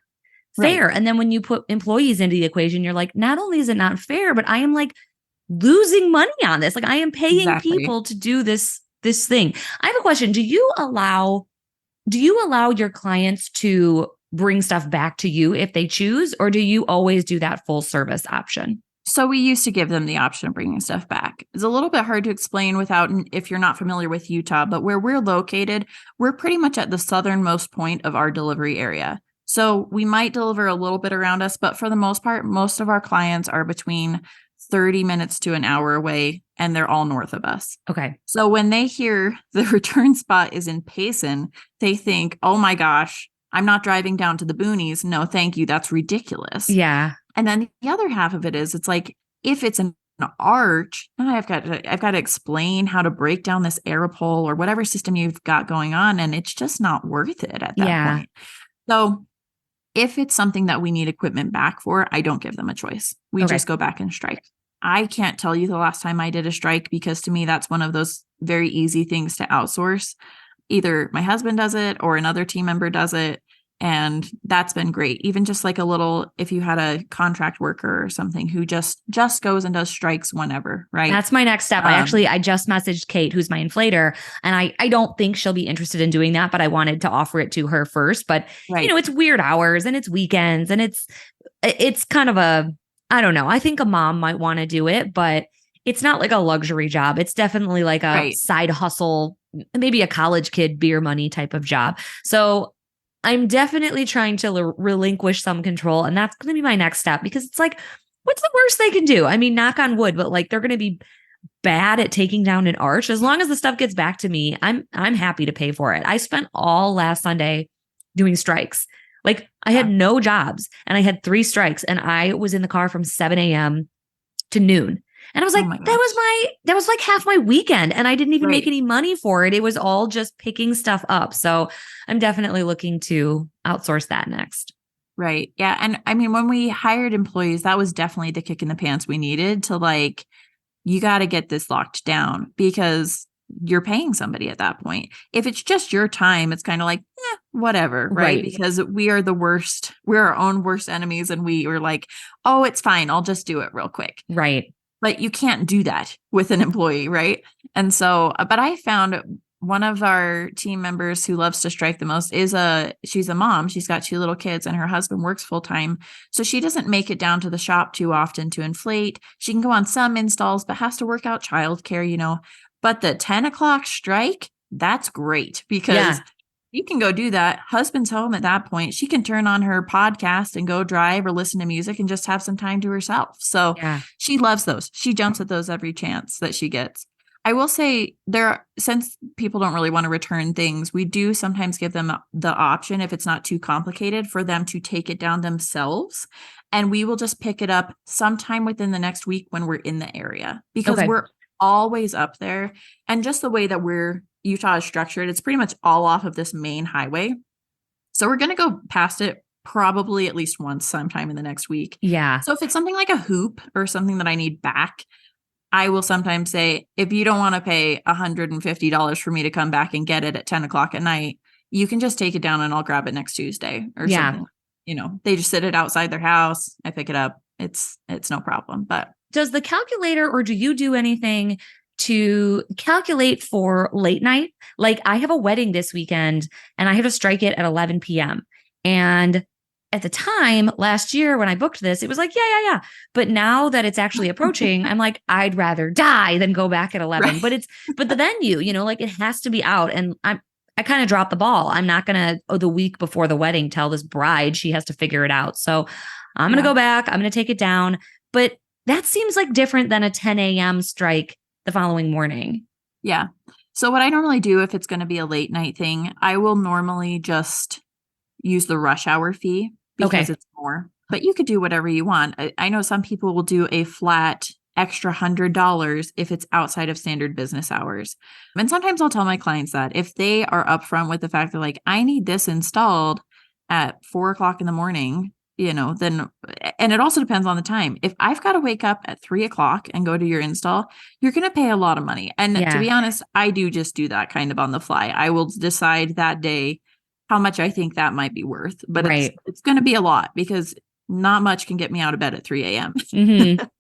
fair. Right. And then when you put employees into the equation, you're like, not only is it not fair, but I am like losing money on this. Like, I am paying people to do this thing. I have a question. Do you allow your clients to bring stuff back to you if they choose, or do you always do that full service option? So we used to give them the option of bringing stuff back. It's a little bit hard to explain if you're not familiar with Utah, but where we're located, we're pretty much at the southernmost point of our delivery area. So we might deliver a little bit around us, but for the most part, most of our clients are between 30 minutes to an hour away, and they're all north of us. Okay. So when they hear the return spot is in Payson, they think, oh my gosh, I'm not driving down to the boonies. No, thank you. That's ridiculous. Yeah. And then the other half of it is, it's like, if it's an arch, I've got to explain how to break down this Aeropole or whatever system you've got going on. And it's just not worth it at that point. So if it's something that we need equipment back for, I don't give them a choice. We just go back and strike. I can't tell you the last time I did a strike, because to me, that's one of those very easy things to outsource. Either my husband does it or another team member does it. And that's been great. Even just like a little, if you had a contract worker or something who just goes and does strikes whenever, right? That's my next step. I just messaged Kate, who's my inflator, and I don't think she'll be interested in doing that, but I wanted to offer it to her first. But it's weird hours and it's weekends and it's kind of I don't know. I think a mom might want to do it, but it's not like a luxury job. It's definitely like a side hustle, maybe a college kid beer money type of job. So I'm definitely trying to relinquish some control. And that's going to be my next step, because it's like, what's the worst they can do? I mean, knock on wood, but like, they're going to be bad at taking down an arch. As long as the stuff gets back to me, I'm happy to pay for it. I spent all last Sunday doing strikes. Like, I had no jobs and I had 3 strikes, and I was in the car from 7 a.m. to noon. And I was like, that was like half my weekend, and I didn't even make any money for it. It was all just picking stuff up. So I'm definitely looking to outsource that next. Right. Yeah. And I mean, when we hired employees, that was definitely the kick in the pants we needed to, like, you got to get this locked down, because you're paying somebody at that point. If it's just your time, it's kind of like, whatever. Right. Because we are the worst. We're our own worst enemies. And we were like, oh, it's fine. I'll just do it real quick. Right. But you can't do that with an employee, right? And so, but I found one of our team members who loves to strike the most she's a mom. She's got 2 little kids and her husband works full time. So she doesn't make it down to the shop too often to inflate. She can go on some installs, but has to work out childcare, But the 10 o'clock strike, that's great, because you can go do that. Husband's home at that point. She can turn on her podcast and go drive or listen to music and just have some time to herself. So she loves those. She jumps at those every chance that she gets. I will say, since people don't really want to return things, we do sometimes give them the option, if it's not too complicated, for them to take it down themselves. And we will just pick it up sometime within the next week when we're in the area, because we're always up there. And just the way that Utah is structured, it's pretty much all off of this main highway. So we're going to go past it probably at least once sometime in the next week. Yeah. So if it's something like a hoop or something that I need back, I will sometimes say, if you don't want to pay $150 for me to come back and get it at 10 o'clock at night, you can just take it down and I'll grab it next Tuesday or something. They just sit it outside their house. I pick it up. It's no problem. But does the calculator, or do you do anything to calculate for late night? Like, I have a wedding this weekend and I have to strike it at 11 p.m. And at the time last year when I booked this, it was like, yeah. But now that it's actually approaching, I'm like, I'd rather die than go back at 11. Right. But the venue, like, it has to be out. And I kind of dropped the ball. I'm not going to, the week before the wedding, tell this bride she has to figure it out. So I'm going to go back. I'm going to take it down. But that seems like different than a 10 a.m. strike the following morning. Yeah. So what I normally do, if it's going to be a late night thing, I will normally just use the rush hour fee, because it's more. But you could do whatever you want. I know some people will do a flat extra $100 if it's outside of standard business hours. And sometimes I'll tell my clients that if they are upfront with the fact that like, I need this installed at 4:00 in the morning, then, and it also depends on the time. If I've got to wake up at 3:00 and go to your install, you're going to pay a lot of money. And to be honest, I do just do that kind of on the fly. I will decide that day how much I think that might be worth, but it's going to be a lot because not much can get me out of bed at 3 a.m.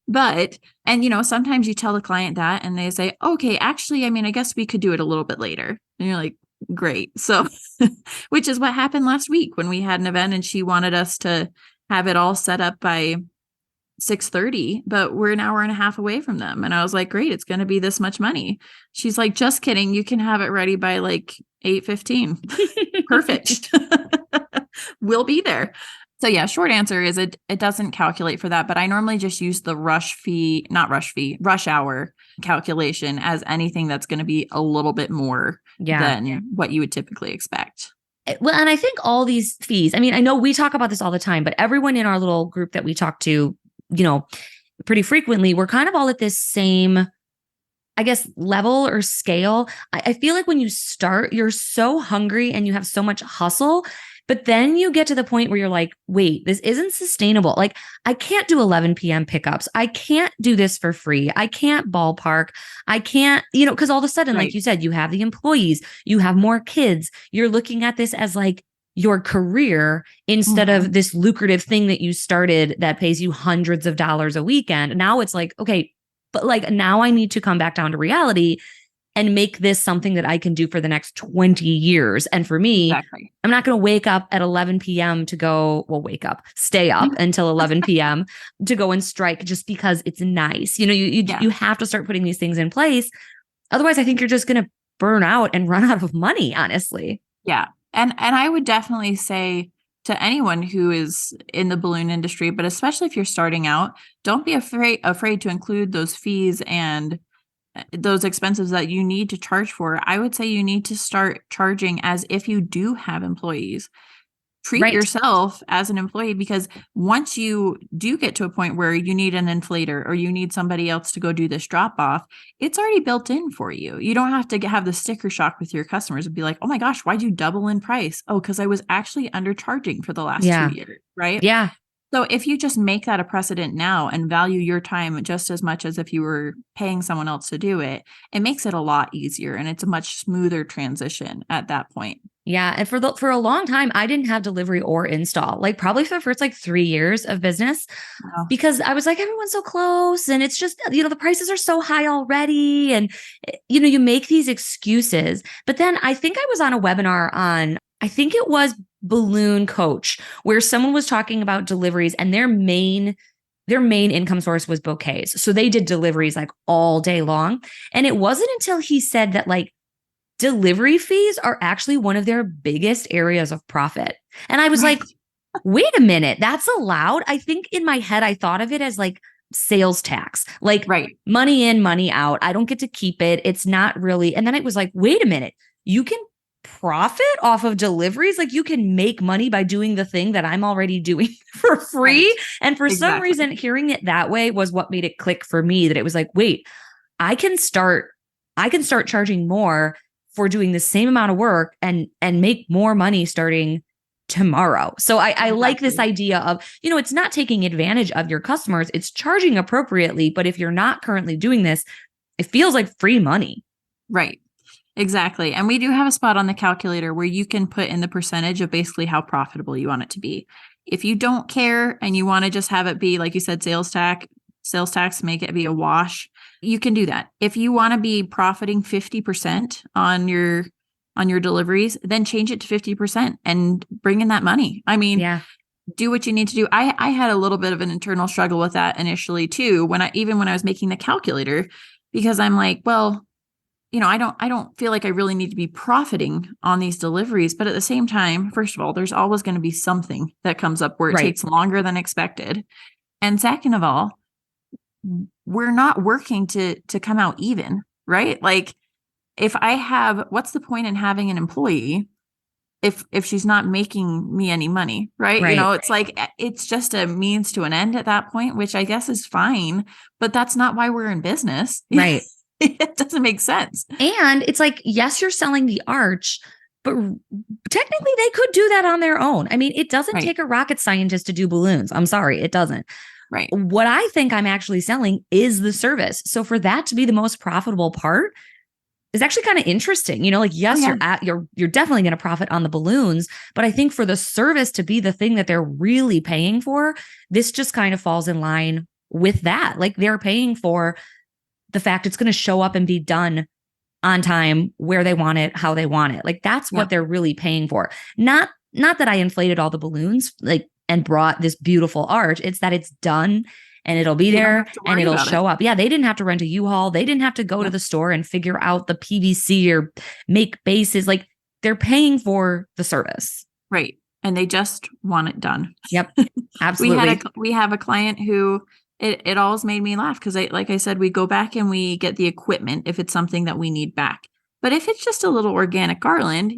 But, and sometimes you tell the client that and they say, okay, actually, I guess we could do it a little bit later. And you're like, great. So, which is what happened last week when we had an event and she wanted us to have it all set up by 6:30, but we're an hour and a half away from them. And I was like, great, it's going to be this much money. She's like, just kidding. You can have it ready by like 8:15. Perfect. We'll be there. So yeah, short answer is it doesn't calculate for that, but I normally just use the rush hour calculation as anything that's going to be a little bit more than what you would typically expect. Well, and I think all these fees, I know we talk about this all the time, but everyone in our little group that we talk to, pretty frequently, we're kind of all at this same, I guess, level or scale. I feel like when you start, you're so hungry and you have so much hustle. But then you get to the point where you're like, wait, this isn't sustainable. Like, I can't do 11 p.m. pickups. I can't do this for free. I can't ballpark. I can't, because all of a sudden, like you said, you have the employees, you have more kids. You're looking at this as like your career instead of this lucrative thing that you started that pays you hundreds of dollars a weekend. Now it's like, okay, but like now I need to come back down to reality and make this something that I can do for the next 20 years. And for me, I'm not going to wake up at 11 p.m. to go, stay up until 11 p.m. to go and strike just because it's nice. You have to start putting these things in place. Otherwise, I think you're just going to burn out and run out of money, honestly. Yeah. And I would definitely say to anyone who is in the balloon industry, but especially if you're starting out, don't be afraid to include those fees and those expenses that you need to charge for. I would say you need to start charging as if you do have employees. Treat yourself as an employee, because once you do get to a point where you need an inflator or you need somebody else to go do this drop off, it's already built in for you. You don't have to have the sticker shock with your customers and be like, oh my gosh, why'd you double in price? Oh, because I was actually undercharging for the last 2 years, right? Yeah. So if you just make that a precedent now and value your time just as much as if you were paying someone else to do it, it makes it a lot easier and it's a much smoother transition at that point. Yeah. And for a long time, I didn't have delivery or install, like probably for the first 3 years of business, because I was like, everyone's so close and it's just, the prices are so high already. And, you make these excuses. But then I think I was on a webinar on, I think it was Balloon Coach, where someone was talking about deliveries and their main income source was bouquets. So they did deliveries like all day long. And it wasn't until he said that like delivery fees are actually one of their biggest areas of profit. And I was like, wait a minute, that's allowed? I think in my head, I thought of it as like sales tax, like money in, money out. I don't get to keep it. It's not really. And then it was like, wait a minute, you can profit off of deliveries. Like you can make money by doing the thing that I'm already doing for free. And for some reason, hearing it that way was what made it click for me, that it was like, wait, I can start charging more for doing the same amount of work and make more money starting tomorrow. So I like this idea of, it's not taking advantage of your customers, it's charging appropriately. But if you're not currently doing this, it feels like free money. Right. Exactly. And we do have a spot on the calculator where you can put in the percentage of basically how profitable you want it to be. If you don't care and you want to just have it be, like you said, sales tax, make it be a wash, you can do that. If you want to be profiting 50% on your deliveries, then change it to 50% and bring in that money. Do what you need to do. I had a little bit of an internal struggle with that initially too, when I was making the calculator, because I'm like, well, I don't feel like I really need to be profiting on these deliveries. But at the same time, first of all, there's always going to be something that comes up where it takes longer than expected. And second of all, we're not working to come out even, right? Like if what's the point in having an employee if she's not making me any money, right? Right. It's like, it's just a means to an end at that point, which I guess is fine, but that's not why we're in business. Right. It doesn't make sense. And it's like, yes, you're selling the arch, but technically they could do that on their own. I mean, it doesn't take a rocket scientist to do balloons. I'm sorry, it doesn't. Right. What I think I'm actually selling is the service. So for that to be the most profitable part is actually kind of interesting. Like, yes, you're definitely going to profit on the balloons, but I think for the service to be the thing that they're really paying for, this just kind of falls in line with that. Like, they're paying for the fact it's going to show up and be done on time, where they want it, how they want it. Like, that's what they're really paying for. Not that I inflated all the balloons, like, and brought this beautiful arch. It's that it's done and it'll be there and it'll show up. Yeah, they didn't have to rent a U-Haul. They didn't have to go to the store and figure out the PVC or make bases. Like, they're paying for the service. Right. And they just want it done. Yep. Absolutely. We have a client who it always made me laugh because like I said, we go back and we get the equipment if it's something that we need back. But if it's just a little organic garland,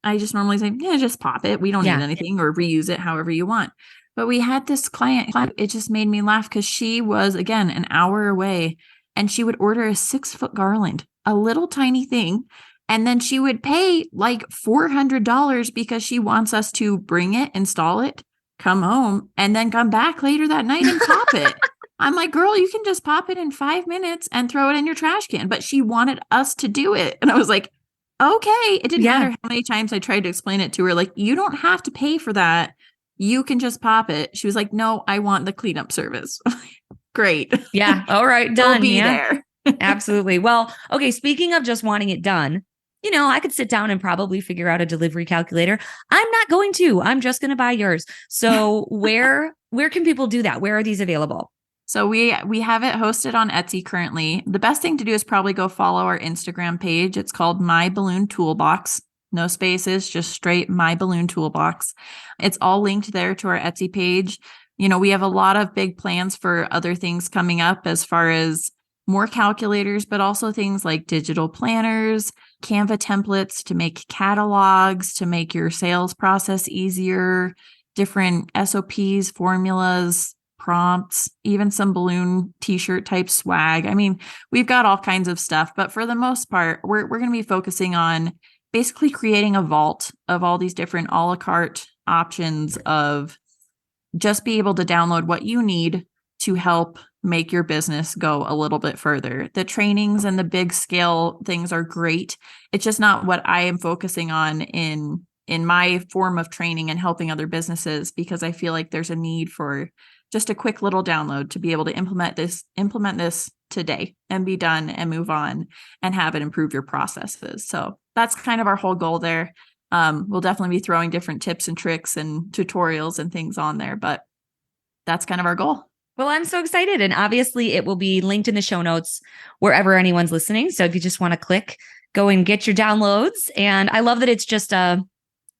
I just normally say, yeah, just pop it. We don't need anything, or reuse it however you want. But we had this client, it just made me laugh because she was, again, an hour away, and she would order a 6-foot garland, a little tiny thing. And then she would pay like $400 because she wants us to bring it, install it, come home, and then come back later that night and pop it. I'm like, girl, you can just pop it in 5 minutes and throw it in your trash can. But she wanted us to do it. And I was like, okay. It didn't matter how many times I tried to explain it to her. Like, you don't have to pay for that. You can just pop it. She was like, no, I want the cleanup service. Great. Yeah. All right. Done. Be there. Absolutely. Well, okay. Speaking of just wanting it done, I could sit down and probably figure out a delivery calculator. I'm not going to. I'm just going to buy yours. So where can people do that? Where are these available? So we have it hosted on Etsy currently. The best thing to do is probably go follow our Instagram page. It's called My Balloon Toolbox. No spaces, just straight My Balloon Toolbox. It's all linked there to our Etsy page. We have a lot of big plans for other things coming up as far as more calculators, but also things like digital planners, Canva templates to make catalogs, to make your sales process easier, different SOPs, formulas, prompts, even some balloon t-shirt type swag. I mean, we've got all kinds of stuff, but for the most part, we're going to be focusing on basically creating a vault of all these different a la carte options of just be able to download what you need to help make your business go a little bit further. The trainings and the big scale things are great. It's just not what I am focusing on in my form of training and helping other businesses, because I feel like there's a need for just a quick little download to be able to implement this today and be done and move on and have it improve your processes. So that's kind of our whole goal there. We'll definitely be throwing different tips and tricks and tutorials and things on there, but that's kind of our goal. Well, I'm so excited. And obviously it will be linked in the show notes wherever anyone's listening. So if you just want to click, go and get your downloads. And I love that it's just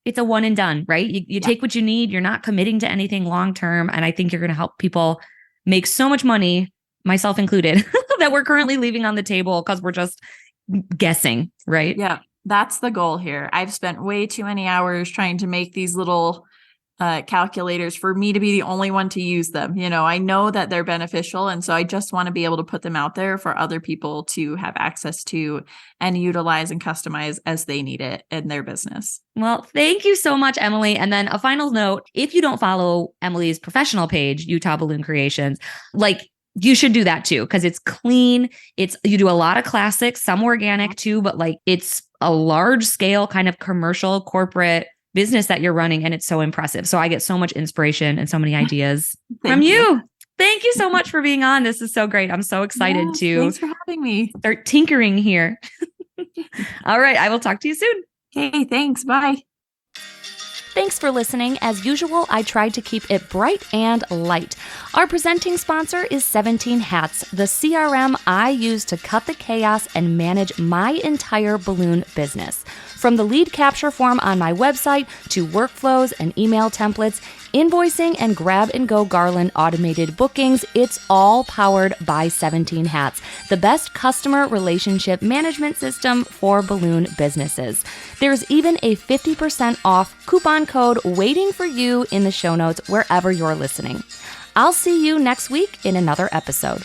it's a one and done, right? You take what you need. You're not committing to anything long-term. And I think you're going to help people make so much money, myself included, that we're currently leaving on the table because we're just guessing, right? Yeah, that's the goal here. I've spent way too many hours trying to make these little calculators for me to be the only one to use them. I know that they're beneficial. And so I just want to be able to put them out there for other people to have access to and utilize and customize as they need it in their business. Well, thank you so much, Emily. And then a final note, if you don't follow Emily's professional page, Utah Balloon Creations, you should do that too, because it's clean. You do a lot of classics, some organic too, but it's a large scale kind of commercial corporate business that you're running, and it's so impressive. So I get so much inspiration and so many ideas from you. Thank you so much for being on. This is so great. I'm so excited to thanks for having me. Start tinkering here. All right. I will talk to you soon. Okay. Thanks. Bye. Thanks for listening. As usual, I tried to keep it bright and light. Our presenting sponsor is 17 Hats, the CRM I use to cut the chaos and manage my entire balloon business. From the lead capture form on my website to workflows and email templates, invoicing, and grab-and-go garland automated bookings. It's all powered by 17 Hats, the best customer relationship management system for balloon businesses. There's even a 50% off coupon code waiting for you in the show notes wherever you're listening. I'll see you next week in another episode.